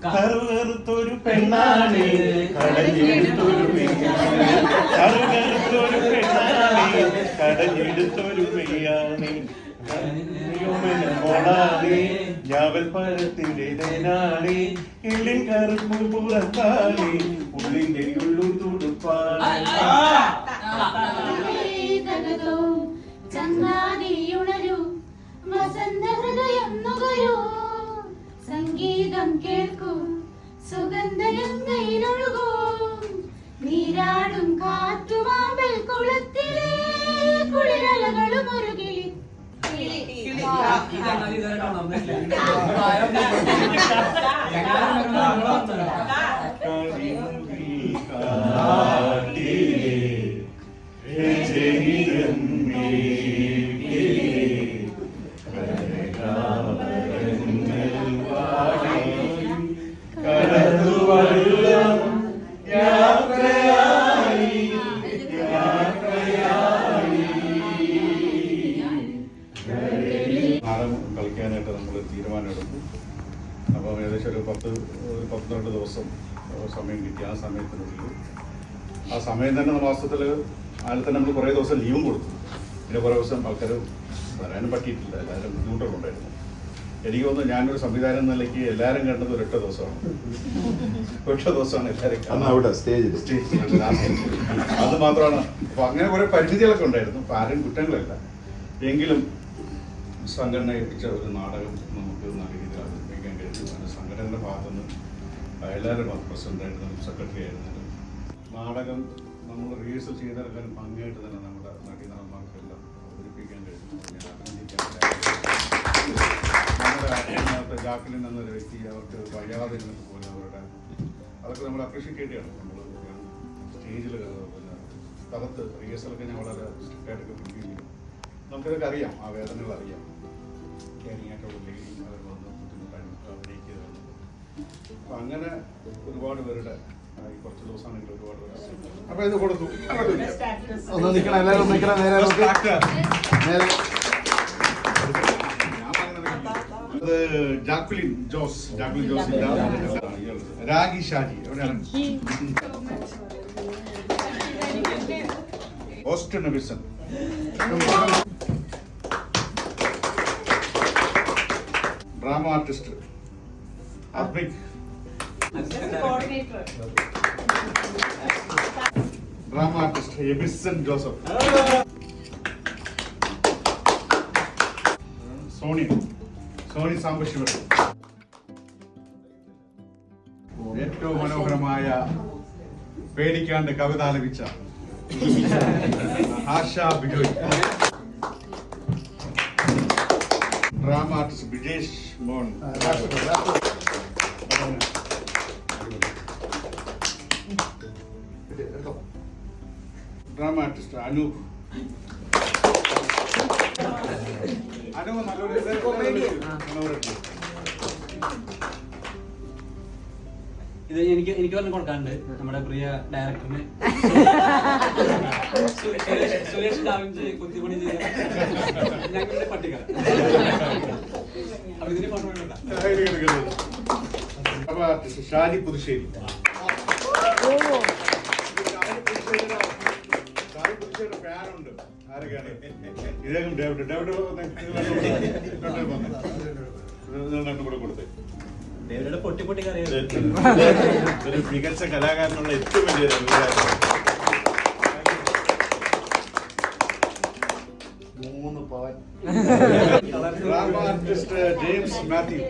കറുകറുത്തൊരു പെണ്ണാണ് കടഞ്ഞെടുത്തൊരു കറുകറുത്തൊരു പെണ്ണാണ് കടഞ്ഞെടുത്തൊരു പെയ്യാണ് മോളാണ് ഞാവൽ പഴത്തിടേനാണ് എള്ളിൻ കറുപ്പ് പുറത്താണ് ഉള്ളിന്റെ ഉള്ളു തുടുപ്പാണ് ചങ്ങാതിയുണരൂ വസന്ത ഹൃദയം നുകരൂ സംഗീതം കേൾക്കൂ സുഗന്ധഗംഗയിലൊഴുകൂ നീരാടും കാറ്റുമാമ്പൽ കുളത്തിലെ കുളിരലകളും ഒരു കിളി കളിക്കാനായിട്ട് നമ്മൾ തീരുമാനമെടുത്തു. അപ്പോൾ ഏകദേശം ഒരു 12 ദിവസം സമയം കിട്ടി. ആ സമയത്തിനുള്ളിൽ ആ സമയം തന്നെ മാസത്തിൽ അതിൽ തന്നെ നമ്മൾ കുറേ ദിവസം ലീവും കൊടുത്തു. പിന്നെ കുറേ ദിവസം ആൾക്കാർ വരാനും പറ്റിയിട്ടില്ല, എല്ലാവരും ബുദ്ധിമുട്ടുകളുണ്ടായിരുന്നു. എനിക്ക് തോന്നുന്നു ഞാനൊരു സംവിധാനം എന്ന നിലയ്ക്ക് എല്ലാവരും കണ്ടത് ഒരൊറ്റ ദിവസമാണ്. ഒറ്റ ദിവസമാണ് എല്ലാവരും സ്റ്റേജിൽ അത് മാത്രമാണ്. അപ്പോൾ അങ്ങനെ കുറേ പരിമിതികളൊക്കെ ഉണ്ടായിരുന്നു. അപ്പോൾ ആരും കുറ്റങ്ങളല്ല. എങ്കിലും സംഘടന ഏൽപ്പിച്ച ഒരു നാടകം നമുക്ക് നല്ല രീതിയിൽ അവതരിപ്പിക്കാൻ കഴിഞ്ഞു. അതിൻ്റെ സംഘടനയുടെ ഭാഗത്തുനിന്ന് എല്ലാവരും പ്രസിഡൻ്റായിരുന്നാലും സെക്രട്ടറി ആയിരുന്നാലും നാടകം നമ്മൾ റിഹേഴ്സൽ ചെയ്തെടുക്കാൻ ഭംഗിയായിട്ട് തന്നെ നമ്മുടെ നടീനടന്മാർക്കെല്ലാം അവതരിപ്പിക്കാൻ കഴിഞ്ഞു. ഞാൻ അഭിനന്ദിക്കാൻ നമ്മുടെ അതിനകത്ത് ജാക്ലിൻ എന്നൊരു വ്യക്തി അവർക്ക് വയ്യാതെ ഇരുന്നിട്ട് പോലെ അവരുടെ അതൊക്കെ നമ്മൾ അപ്രീഷിയേറ്റ് ചെയ്യാണ്. നമ്മൾ സ്റ്റേജിൽ പിന്നെ സ്ഥലത്ത് റിഹേഴ്സലൊക്കെ ഞാൻ വളരെ സ്ട്രിക്റ്റായിട്ടൊക്കെ ഫീൽ ചെയ്യും. നമുക്കിതൊക്കെ അറിയാം, ആ വേദനകൾ അറിയാം. ക്യാരിങ്ങായിട്ടുള്ള ലേഡി അവർ വന്ന് ബുദ്ധിമുട്ടായി അഭിനയിക്കുക. അപ്പം അങ്ങനെ ഒരുപാട് പേരുടെ കുറച്ച് ദിവസമാണെങ്കിൽ ഒരുപാട് പേര് അപ്പം ഇത് കൊടുത്തു. ഒന്ന് നിൽക്കണം, എല്ലാവരും നിൽക്കണം. നേരെ അത് ജാക്ലിൻ ജോസ് രാഗി ഷാജി എവിടെയാണ്? Austin Wilson, drama artist Abrik, drama artist Ebison Joseph, Sony Sambasivan, ഏറ്റവും മനോഹരമായ പേടിക്കാണ്ട് കവിത ആലപിച്ച Asha Bijoy, drama artist Bijesh Mon, drama artist Anoop നല്ലൊരു ഇത് എനിക്ക് പറഞ്ഞു കൊടുക്കാറുണ്ട് നമ്മുടെ പ്രിയ ഡയറക്ടറിന് സുരേഷ് ഡാവിഞ്ചി കുത്തിപ്പണി ചെയ്ത ഞങ്ങളുടെ പട്ടിക. അപ്പൊ ഇതിന് ഷാജി പുതുശ്ശേരി, ഫാനുണ്ട്. ആരൊക്കെയാണ് ഇദ്ദേഹം? ഡേവിഡ് കൂടെ കൊടുത്തേ. ഡേവിഡ് പൊട്ടി പൊട്ടി കറിയാ. ഒരു മികച്ച കലാകാരനുള്ള ഏറ്റവും വലിയ drama artist James Mathew,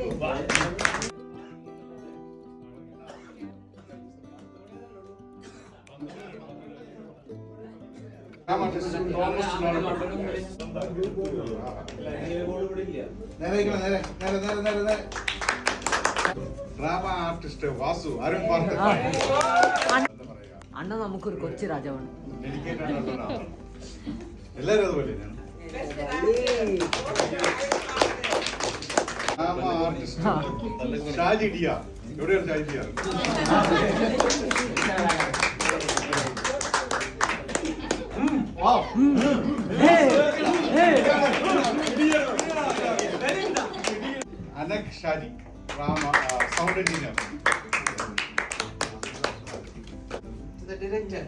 drama artist Vasu Arun Parth അണ്ണ നമുക്കൊരു കൊച്ചു രാജാവാണ്. എല്ലാരും അതുപോലെ ഡ്രാമ ആർട്ടിസ്റ്റ് ഷാജി ഡിയ. എവിടെയാണ് ഷാജി ഡിയ? അനക് Shaji drama sound engineer. The director.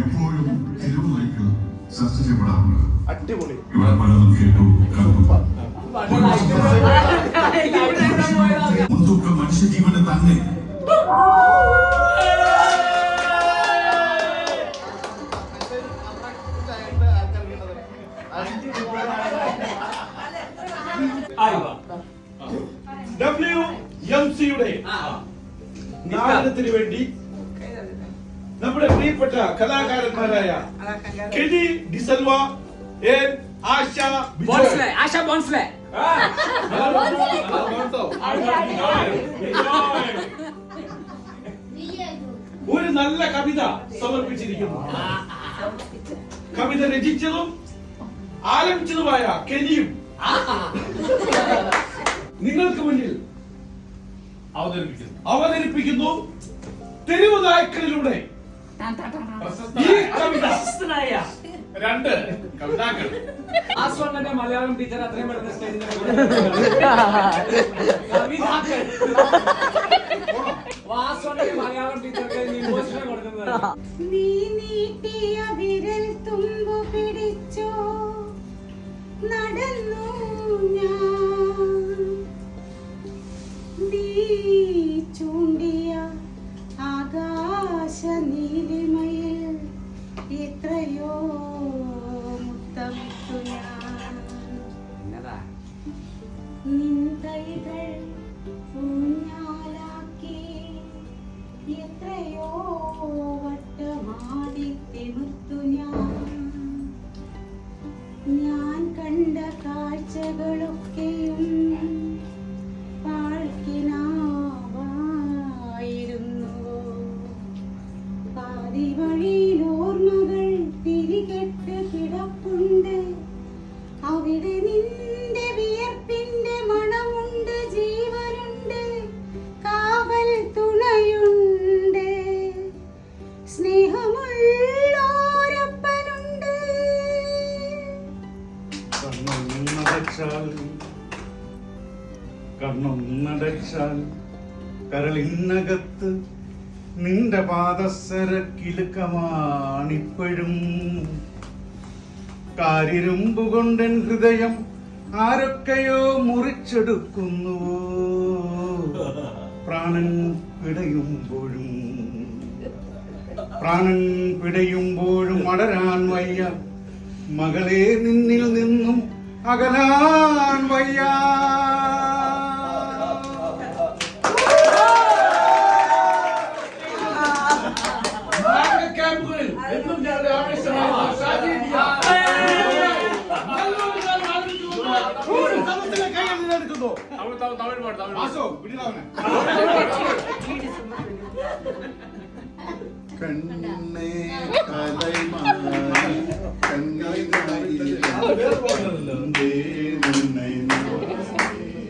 എപ്പോഴും തെരുവുലേക്ക് ചർച്ച ചെയ്യപ്പെടാറുണ്ട്. അടിപൊളി. ഇവർ പലതും കേട്ടു കണ്ടു. മുൻതൂക്കം മനുഷ്യജീവന് തന്നെ. WMCയുടെ നാടകത്തിന് വേണ്ടി നമ്മുടെ പ്രിയപ്പെട്ട കലാകാരന്മാരായ കെനി ഡിസൽവ, ആശ ബോൺസ്ലെ, ആശ ബോൺസ്ലെ. ഒരു നല്ല കവിത സമർപ്പിച്ചിരിക്കുന്നു. കവിത രചിച്ചതും ആലപിച്ചതുമായ കെനിയും നിങ്ങൾക്ക് മുന്നിൽ അവതരിപ്പിക്കുന്നു. തെരുവ് നായ്ക്കളിലൂടെ ഈ കവിത. രണ്ട് കവിതാക്കൾ. ആസ്വണ്ണന്റെ മലയാളം ടീച്ചർ അത്രയും പെട്ടെന്ന് സ്റ്റേജിൽ കവിതാക്കൾ. വാസ്വണ്ണന്റെ മലയാളം ടീച്ചർക്ക് ഇമോഷണൽ കൊടുക്കുന്നത്. നീ നീട്ടിയ വിരൽ തുമ്പു പിടിച്ചോ നടന്നു ഞാൻ, നീ ചൂണ്ടിയ ആകാശ നീലിമയിൽ എത്രയോ മുത്തമിട്ടു ഞാൻ. നിൻ കൈകൾ ഊഞ്ഞാലാക്കി എത്രയോ വട്ടമാടി തിമിർത്തു ഞാൻ കണ്ട കാഴ്ചകളൊക്കെയും പാഴ്ക്കിനാവായിരുന്നു. പാതി വഴിയിൽ ഓർമ്മകൾ തിരികെട്ട് കിടപ്പുണ്ട്. അവിടെ നിന്റെ വിയർപ്പിന്റെ മണമുണ്ട്, ജീവനുണ്ട്, കാവൽ തുണയുണ്ട്, സ്നേഹമുള്ളോരപ്പനുണ്ട്. കണ്ണൊന്നടച്ചാൽ കരളിനകത്ത് നിന്റെ പാദസര കിലുക്കമാണിപ്പോഴും. കാരിരുമ്പു കൊണ്ടൻ ഹൃദയം ആരൊക്കെയോ മുറിച്ചെടുക്കുന്നുവോ. പ്രാണൻ പിടയുമ്പോഴും അടരാൻ വയ്യ മകളെ, നിന്നിൽ നിന്നും അകലാൻ വയ്യ. ക്യാമ്പുകളിൽ വാസു, വിടിടാവനെ. കണ്ണേ കലൈമാരി കണ്ണായി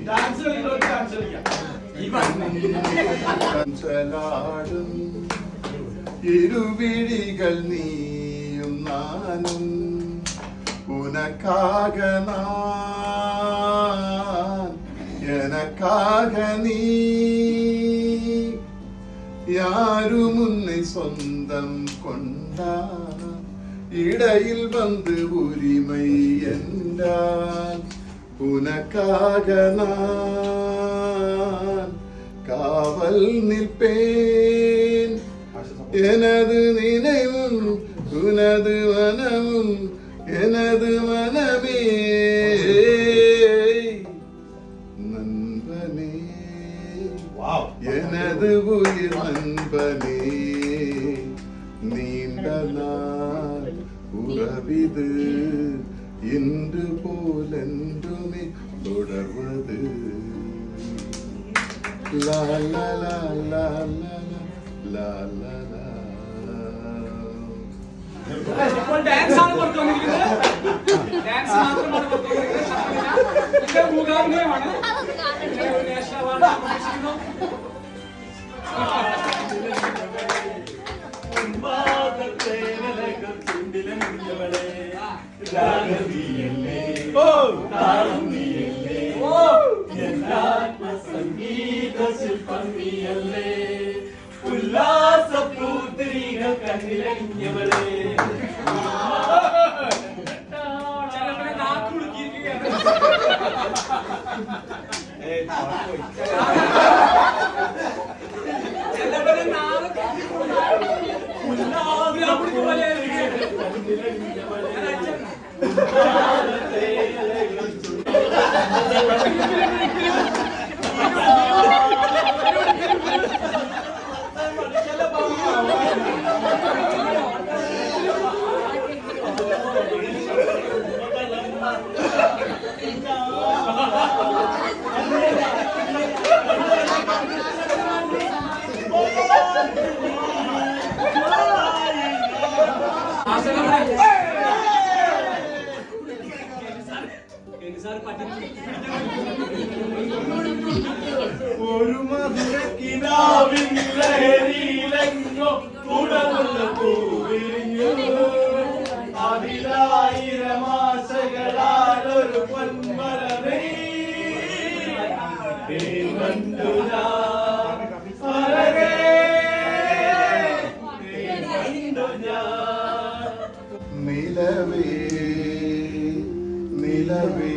ഡാൻസ് കളിക്കുന്നവർക്ക് ഡാൻസ് കളിക്കാം. ചലാടും ഇരുവിഴികൾ നീയും നാനും ഉനക്കാക நான் எனக்காக நீ யாரும் உன்னை சொந்தம் கொண்டார் இடையில் வந்து உரிமை என்றால் உனக்காக நான் காவல் நிற்பேன் எனது நினைவும் உனது மனமும் எனது மனமே நண்பனே எனது உயிர் நண்பனே நீண்ட நாள் உறவிது இன்று போலென்றுமே தொடர்வது லா லா லா லா லா லா லா. ഇപ്പോൾ ഡാൻസ് ആണ് പുറത്തു വന്നിരിക്കുന്നത്. ഡാൻസ് മാത്രമാണ് പുറത്തു വന്നിരിക്കുന്നത്. ശബ്ദമില്ല. ഇത് മൂകാഭിനയമാണ്. ഇതിന് ഒരു നാഷണൽ അവാർഡ് പ്രതീക്ഷിക്കുന്നു. ചിലപ്പോൾ നാക്ക് കുളുക്കിയിരിക്കുകയാണ്. ചിലപ്പോൾ നാക്ക് ഉല്ലാസ പോലെ ഒരു മധുരക്കിനാവിൻ ലഹരിയിലെങ്ങോ തുടർന്നുള്ള പൂവിരിഞ്ഞു അതിലായിരം ആശകളാലൊരു പൊന്മരമേ കണ്ടു ഞാൻ അഴകേ കണ്ടു ഞാൻ நிலவே நிலவே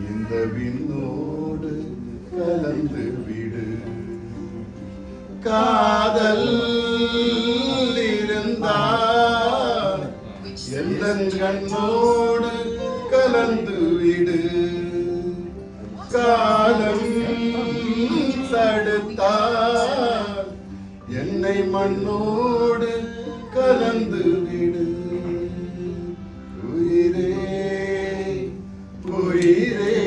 இந்த விண்ணோடு கலந்து விடு காதல் இருந்தால் எந்த கண்ணோடு கலந்து விடு காலம் தடுத்தால் என்னை மண்ணோடு கலந்து விடு உயிரே உயிரே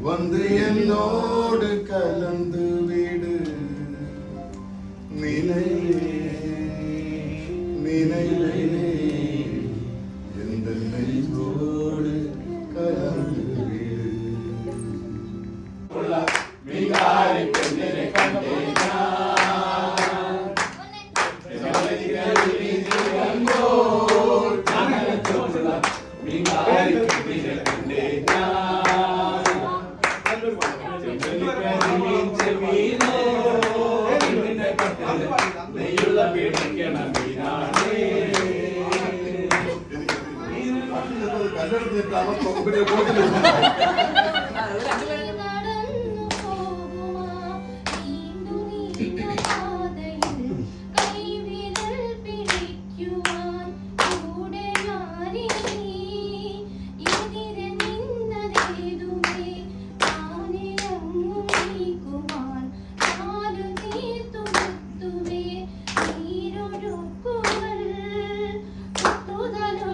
வந்து என்னோடு கலந்து விடு நினைவே நினைவே எந்த நெஞ்சோடு கலந்து விடு മിങ്കാരി പെണ്ണിനെ കണ്ടേ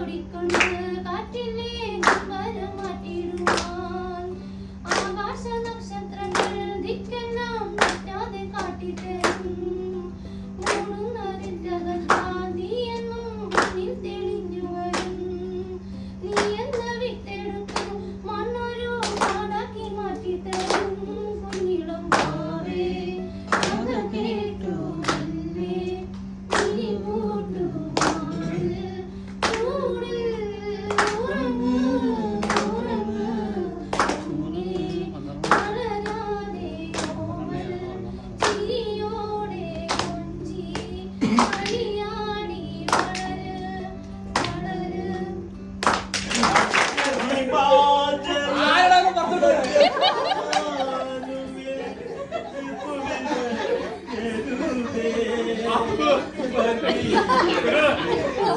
ൊടിക്കൊണ്ട് കാറ്റിലെ മരം മാറ്റിടുവാൻ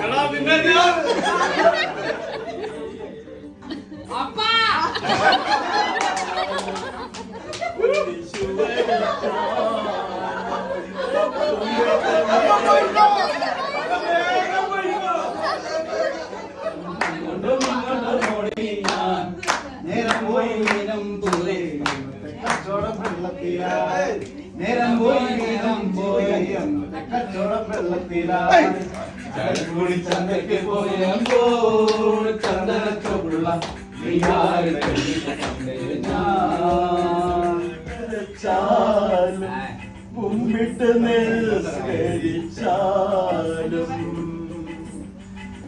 എടാ പിന്നെ ഞാൻ അപ്പാ നേരം പോയി മീനം പോയി കച്ചവടം വെള്ളത്തിലായി നേരം പോയി മീനം പോയി കച്ചവടം വെള്ളത്തിലായി ചരക്കുടി ചന്തയ്ക്ക് പോയപ്പോൾ ചന്ദനച്ചുള്ള കുമ്പിട്ട് നിസ്കരിച്ചാലും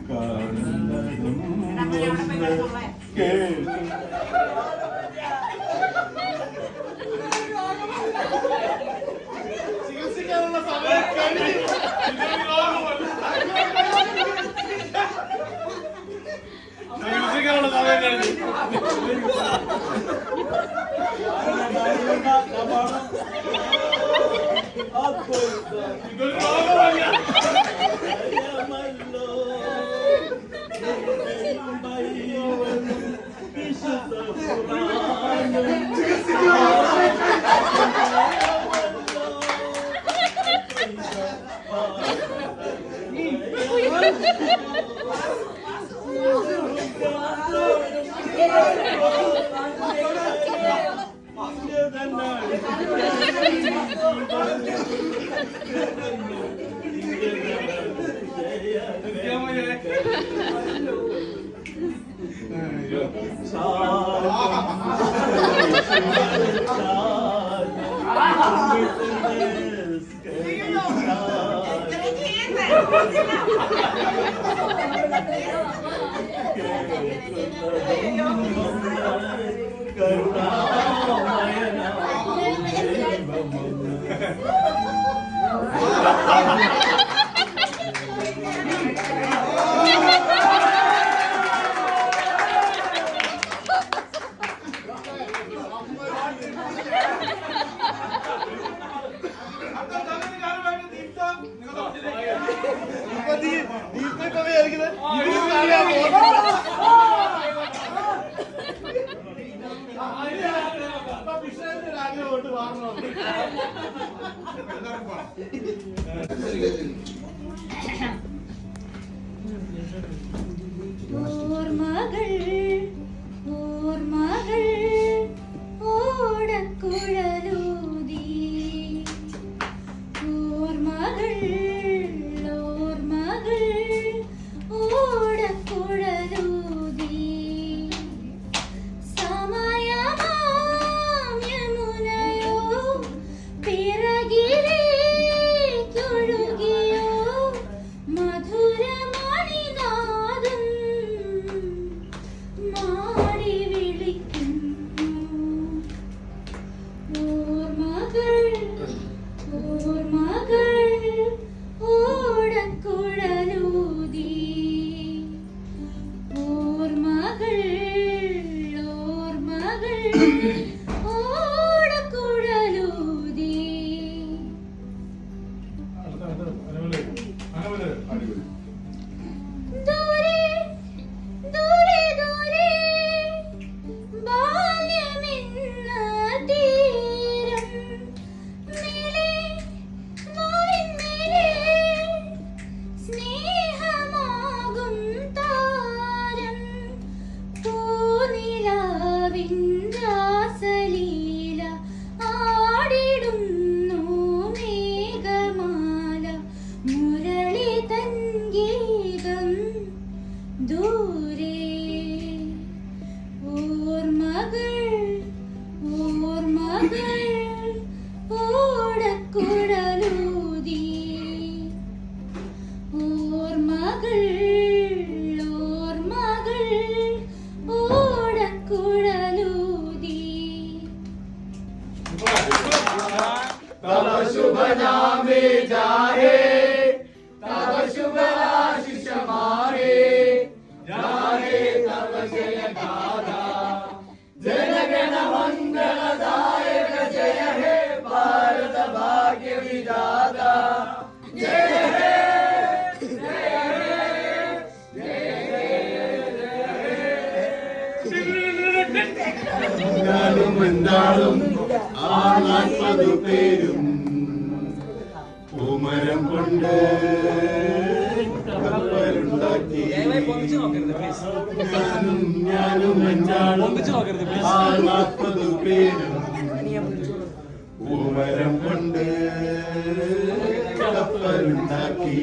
കാണുന്നതും കേൾക്കും ചികിത്സിക്കാനുള്ള സമയം കഴിഞ്ഞു ചികിത്സിക്കാനുള്ള സമയം കഴിഞ്ഞു ഇതൊരു രോഗമല്ല ഓർമ്മകൾ ഓടക്കുഴലൂതി ഓർമ്മകൾ ഓടക്കുഴലൂതി സമയമാം യമുനയോ പിറകിലേക്കൊഴുകിയോ മധുരമണിനാദം മാടി വിളിക്കുന്നു ഓർമ്മകൾ ഓടക്കുഴലൂതി ഓർമ്മകൾ ഓടക്കുഴലൂതി ദൂരെ ദൂരെ ദൂരെ ബാല്യമെന്ന തീരം മേലെ മാറിന്മേലെ സ്നേഹമാകും താരം പൂനിലാവിൻ രാസലീല ആടിടുന്നു മേഘമാല മുരളി തൻ ഗീതം ദൂരെ ഓർമ്മകൾ ഓടക്കുഴലൂതി ഓർമ്മകൾ ഓടക്കുഴലൂതി तब शुभ नामे जाहे तब शुभ आशीष माहे जाहे तब जय गाथा जन गण मंगलदायक जय हे भारत भाग्य विधाता जय हे ഞാനും എന്താളും ആ 40 പേരും പൂമരം കൊണ്ട് കപ്പലുണ്ടാക്കി. ഞാനും എന്താളും ആ 40 പേരും പൂമരം കൊണ്ട് കപ്പലുണ്ടാക്കി.